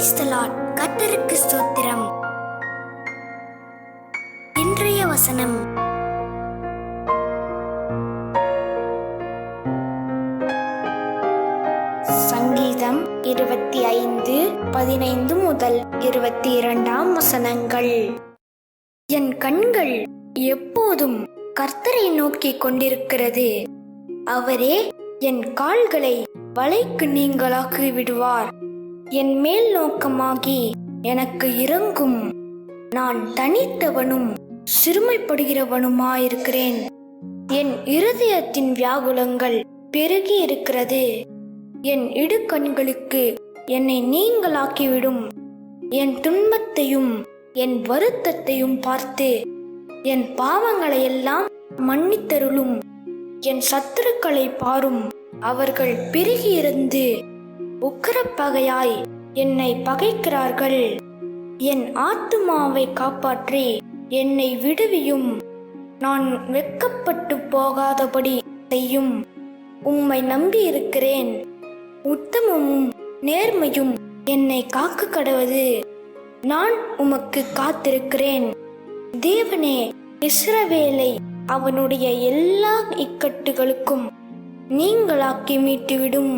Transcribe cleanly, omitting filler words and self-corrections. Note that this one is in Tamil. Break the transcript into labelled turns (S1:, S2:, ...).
S1: Praise the Lord. கர்த்தருக்கு ஸ்தோத்திரம். இன்றைய வசனம் சங்கீதம் 25:15 முதல் 22 வசனங்கள். என் கண்கள் எப்போதும் கர்த்தரை நோக்கி கொண்டிருக்கிறது. அவரே என் கால்களை வலைக்கு நீங்களாக்கி விடுவார். என் மேல் நோக்கமாகி எனக்கு இரங்கும். நான் தனித்தவனும் சிறுமைப்படுகிறவனுமாயிருக்கிறேன். என் இருதயத்தின் வியாகுலங்கள் பெருகி இருக்கிறது. என் இடுக்கண்களுக்கு என்னை நீங்களாக்கிவிடும். என் துன்பத்தையும் என் வருத்தத்தையும் பார்த்து என் பாவங்களையெல்லாம் மன்னித்தருளும். என் சத்துருக்களை பாரும். அவர்கள் பெருகியிருந்து உக்கிரப்பகையாய் என்னை பகைக்கிறார்கள். என் ஆத்துமாவை காப்பாற்றி என்னை விடுவியும். நான் வெட்கப்பட்டு போகாதபடி செய்யும். உம்மை நம்பி இருக்கிறேன். உத்தமமும் நேர்மையும் என்னை காக்க கடவது. நான் உமக்கு காத்திருக்கிறேன். தேவனே, இஸ்ரவேலை அவனுடைய எல்லா இக்கட்டுகளுக்கும் நீங்களாக்கி மீட்டுவிடும்.